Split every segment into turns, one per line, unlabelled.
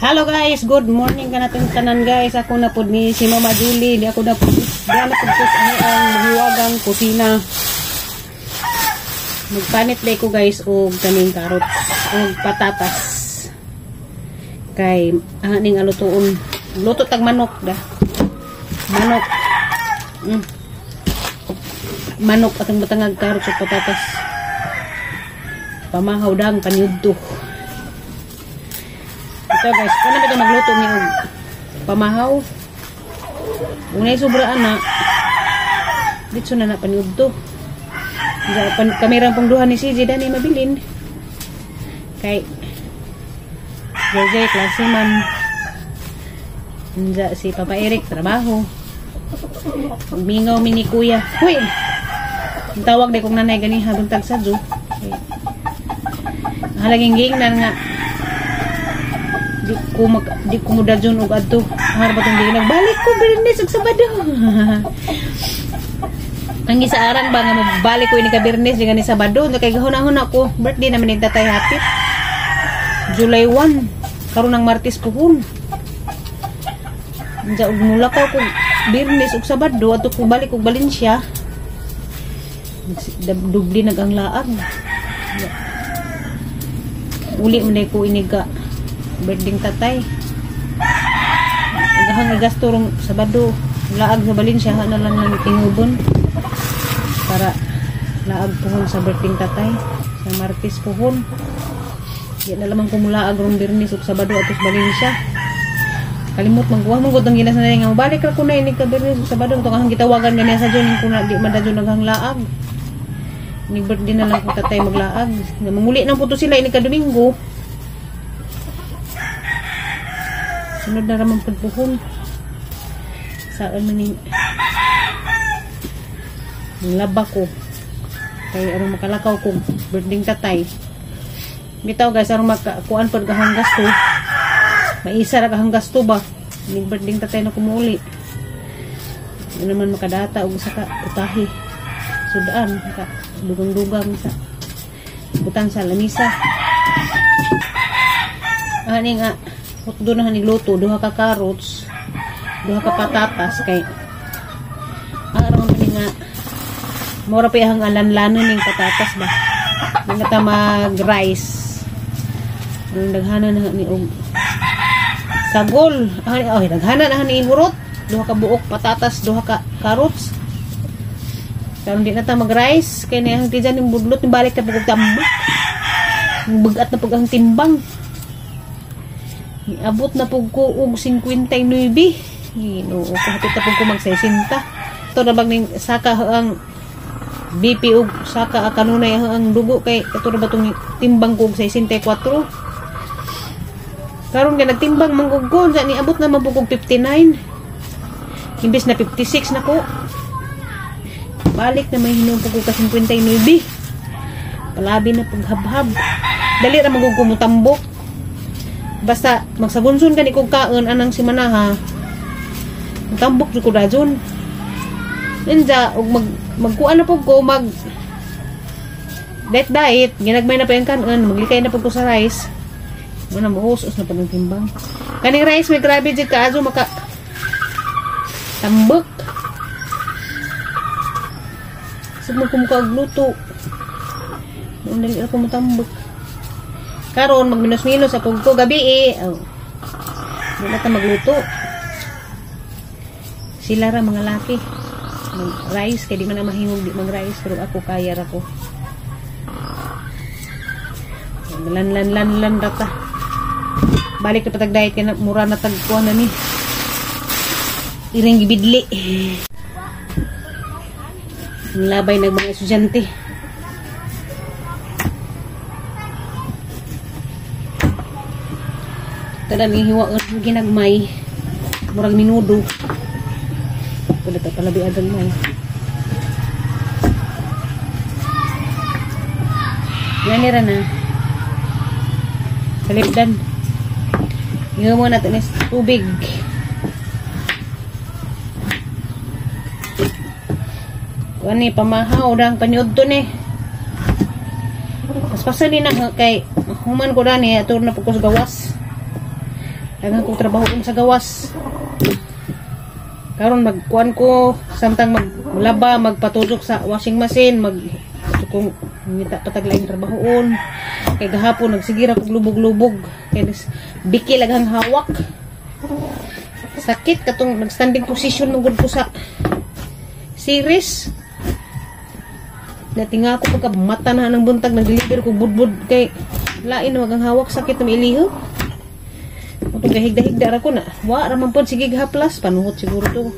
Hello guys, good morning ka natin tanan guys. Ako na po ni si Mama Julie. Di ako na po ang maghiwagang kusina. Magpanit day ko guys og kaning carrots og patatas. Kay aning alutoon. Luto tag manok da. Manok. Manok atong batangag carrots ug patatas. Pamahaw dang panyudto. Ito guys, kung na ba magluto ni og pamahaw? Unay sobra ana. Dito na paniud to. Kamerang pang duha ni CJ dani mabilin. Kay Jose klase man. Nja si Papa Eric trabaho. Mingaw mini kuya. Hoy. Tawag day kong nanay gani habang tag sadyo. Halaging gingnan nga di ko mo dadyon og adto harap atong di nagbalik ko Bernes ug Sabado. Ang isaaran ba nga magbalik ko ini ka Bernes di ni Sabado kay gahuna-huna ko birthday naman ni Tatay Hapit July 1 karon ng Martes puhon. Unsa og mulakaw ko Bernes ug Sabado ato ko balik og Valencia. Dubli nagang laag. Uli man ko iniga birthday tatay. Agahang igasto rong Sabado laag sa Valencia na lang ng tingubon para laag puhon sa birthday tatay sa Martes puhon. Di na lamang kumulaag rong Bernes ug Sabado atos Valencia. Kalimot magkuha mo gud ang ginasanay nga balik ra ko na ini ka Bernes ug Sabado to kahang gitawagan ganiya sa June ko na di madadyon naghang laag. Ni birthday na lang ko tatay maglaag. Manguli nang puto sila ini ka Domingo. Sunod na ramang pagpuhon. Saan man yung laba ko. Kaya arong makalakaw ko. Birthday tatay. Bitaw guys, arong makakuan po kahang gasto. Maisa ra kahang gasto ba. Yung birthday tatay na kumuli. Ano naman makadata o sa ka utahi. Sudaan. Dugang-dugang sa butang sa lamisa. Ani nga. Doon na nagluto, duha ka carrots, duha ka patatas kay araw man nga mura pa yang alan-lanon ning patatas ba. Nangata mag-rice. Daghana na ni og sagol. Daghana na ni hurot, duha ka buok patatas, duha ka carrots. Karon di na ta mag-rice kay na ti jan ning budlot ni balik ta pag tambok. Bugat na pag ang timbang. Abot na pug ko og 59. Ginoo ko hapit na pug ko mag 60. To na bang ning saka ang BP og saka kanunay ang dugo kay kato na ba tong timbang ko og 64. Karon nga nagtimbang manggug ko sa ni abot na mapug og 59. Imbes na 56 na ko. Balik na may hinuon pug ka 59. Palabi na pug habhab. Dali ra manggug ko mutambok. Basta magsagunsun ka ni kong kaon anang si manaha tambok jud ko dajon ninja og magkuan na pug ko mag diet ginagmay na pa yung kanon maglikay na pug ko sa rice muna mahusos na pa ng timbang kaning rice may grabe jud kaazo maka tambok sumog ko mukha og luto dali ako matambok karon magminus-minus apog ko gabi oh. Wala ta magluto. Sila ra mga laki. Mag-rice kay di man na mahingog di mag-rice pero ako kaya ra ko. Lan rata. Balik na patag diet kay na mura na tagkuan na ni. Iring gibidli. Labay ng mga estudyante. Kada ni hiwa ginagmay murag minudo wala ta palabi adan may yan ra na kalipdan hiwa mo natin is tubig kuan ni pamahaw dang paniud to ni mas pasali na kay human ko dani atur na pugos gawas Daghang kong trabaho sa gawas. Karon magkuan ko samtang maglaba, magpatutok sa washing machine, kung ngita pataglaing trabahoon. Kay gahapon nagsigira kog lubog-lubog. Kay biki laghang hawak. Sakit katong nag-standing position nungod ko sa series. Natinga ko pagka mata na ng buntag, nag-deliver ko budbud kay lain na magang hawak, sakit na iliho. Kung gahigda-higda ra ko na, wa raman po, sige gahaplas, panuhot siguro to.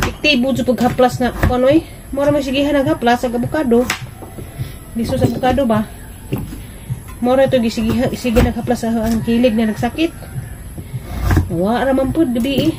Iktibo sa paghaplas na, ano eh, mura may sige naghaplas sa avocado. Liso sa avocado ba? Mura ito, sige naghaplas sa ang kilig na nagsakit. Wa raman po, gabi eh.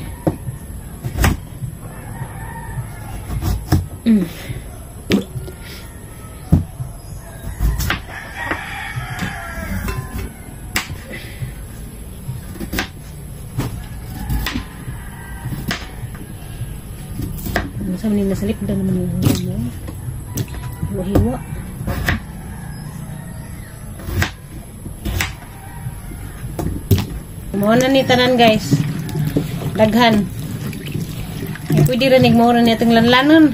Masa manin nasalip na naman yung hiwa-hiwa. Mao na ni tanan guys. Daghan. Pwede rin mo rin itong lanlanon.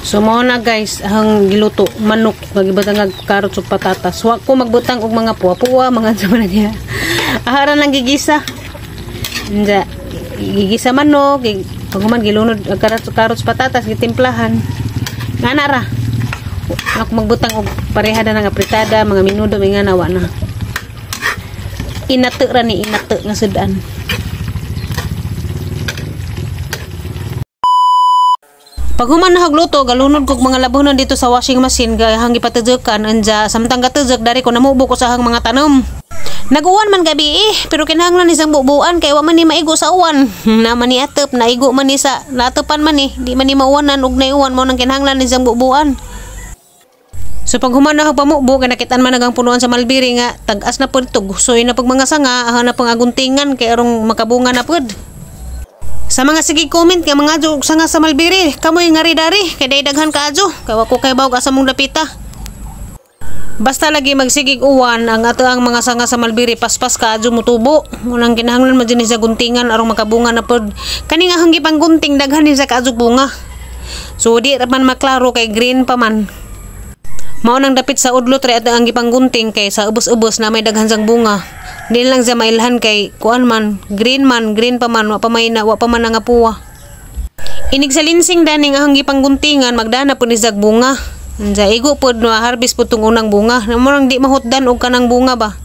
So mao na guys, ang giluto manok, magibutang karot ug patatas. Wa ko magbutang og mga puwa-puwa, mga sama na niya. Ahara nang gigisa. Nja, gigisa manok, paghuman gilunod karot patatas gitimplahan. Ngana ra. Ako magbutang og pareha na nga apritada, mga minudo mga nawa na. Inate ra ni inate nga sudan. Pag human na hagluto, galunod kog mga labunon dito sa washing machine gahang gipatujukan anja samtang gatujak dari ko namubo ko sa hang mga tanom. Nag-uwan man gabi pero kinahanglan isang bubuan kay wa man ni maigo sa uwan. Naman ni atep naigo man ni sa natupan man ni di man ni mauwanan og naiuwan mo nang kinahanglan isang bubuan. So pag human na pamubo kay nakitaan man nagang punuan sa malbiri nga tag-as na pud to gusoy na pag mga sanga aha na pang aguntingan kay arong makabunga na pud. Sa mga sige comment kay mga adyo sanga sa malbiri kamoy ngari-dari kay daghan ka adyo kay wa ko kay bawg asa mong dapita. Basta lagi magsigig uwan ang ato ang mga sanga sa malbiri paspas ka adyo mutubo. Unang kinahanglan man dinhi sa guntingan arong makabunga na pud. Kani nga hanggi pang gunting daghan ni sa kaadyo bunga. So di man maklaro kay green pa man. Mao nang dapit sa udlot re ato ang gipanggunting kay sa ubos-ubos na may daghan sang bunga. Di lang sa mailhan kay kuan man, green pa man, wa pa man nga puwa. Inig sa linsing daning ang gipangguntingan magdana pud ni zag bunga. Unsa igo pud no harvest pud tong unang bunga. Namurang di mahutdan og kanang bunga ba.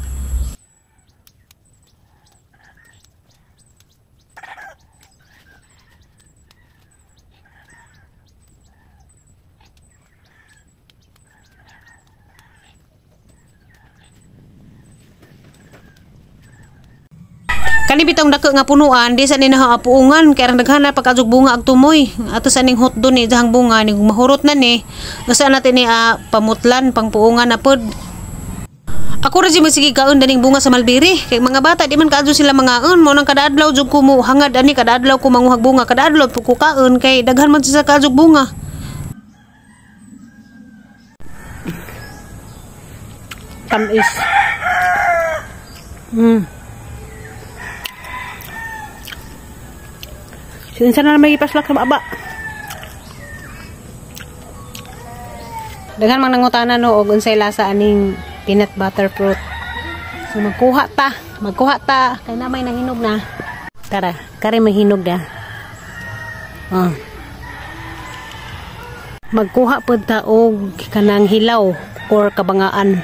Kani bitong dako nga punuan di sa ni nahaapuungan kay arang daghan na pagkadug bunga ag tumoy ato sa ning hot ni jahang bunga ni mahurot na ni usa natin ni pamutlan pangpuungan na pod. Ako ra jud sige kaon daning bunga sa malbiri kay mga bata di man kaadto sila mangaon mo nang kada adlaw jud ko mo hangad ani kada adlaw ko manguhag bunga kada adlaw ko kaon kay daghan man sa kadug bunga. Tamis. Sinsa na may ipaslak sa baba. Daghan mang nangutana no og unsay lasa aning peanut butter fruit. So magkuha ta kay na may nanghinog na. Tara, kare mahinog da. Magkuha pud ta og kanang hilaw or kabangaan.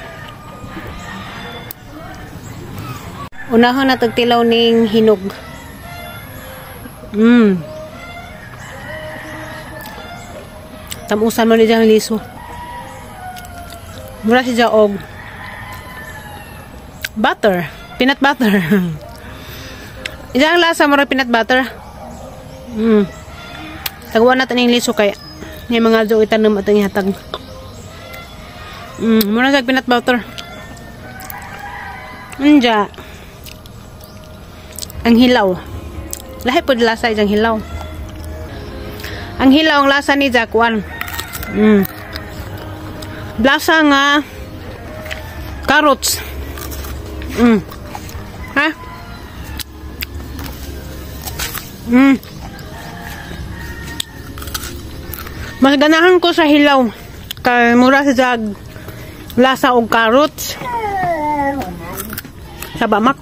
Unahon na tagtilaw ning hinog. Tamusan mo ni diyang liso. Mura si og butter. Peanut butter. Diyang lasa mura peanut butter. Tagawa natin yung liso kaya may mga dyo itanam at ang ihatag. Mura sa peanut butter. Diya. Ang hilaw. Lahi po lasa isang hilaw. Ang hilaw ang lasa ni Jackwan. lasa nga carrots. Ha? Mas ganahan ko sa hilaw. Kay mura sa lasa og carrots. Sabamak.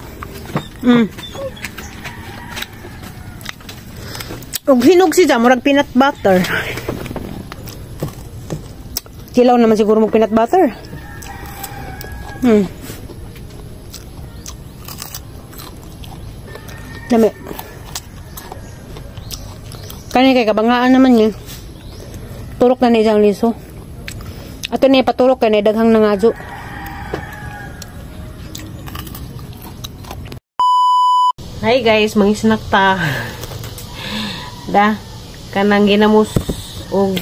Og hinog siya, murag peanut butter. Silaw naman siguro mo peanut butter. Dami. Kani kay kabangaan naman niya. Turok na ni isang liso. Ato ni paturok kay daghang nangadyo. Hi guys, mangisnak ta. Da kanang ginamos og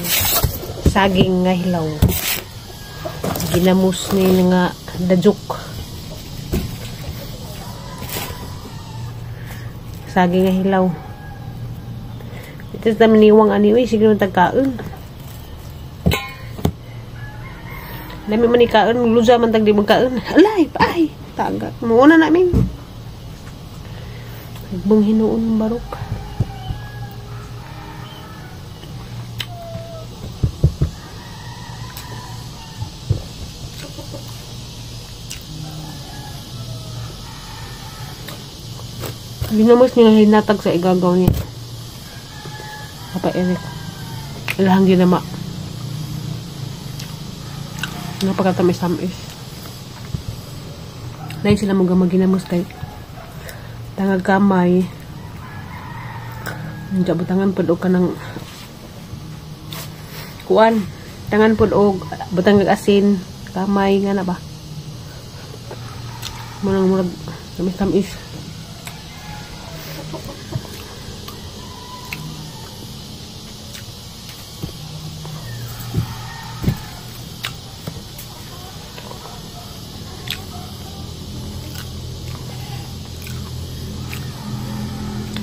saging nga hilaw. Ginamos ni nga dajuk. Saging nga hilaw. Ito sa maniwang ani uy, sige man tagkaon. Dami man ikaon, luza man tag di magkaon. Alay, ay, tagat. Muna namin. Nagbang hinuon ng barok. Ginamos niya hinatag sa igagaw niya. Papa Eric. Ilahang ginama. Napakatamis-tamis. Dahil sila mga ginamos kay tangag kamay. Nandiyan butangan po ka ng kuan. Tangan po butang asin. Kamay nga na ba? Murag tamis-tamis.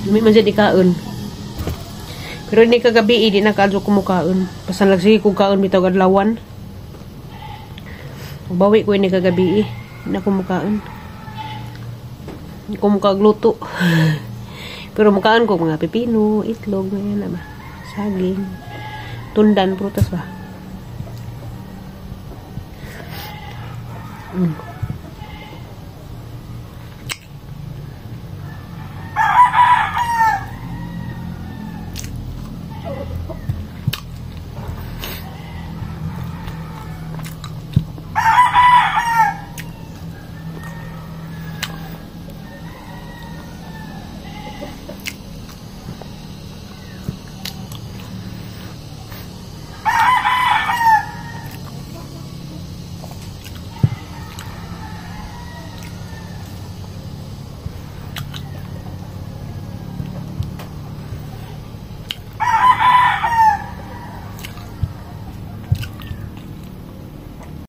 Dumi man siya di kaon. Pero hindi kagabi, di nakadyo ko mo kaon. Pasan lang sige ko kaon, bitaw adlawan. Bawi ko ini kagabi, di na ko mo kaon. Hindi ko mo kagluto. Pero mo kaon ko mga pepino, itlog, ngayon na ba? Saging, tundan, prutas ba?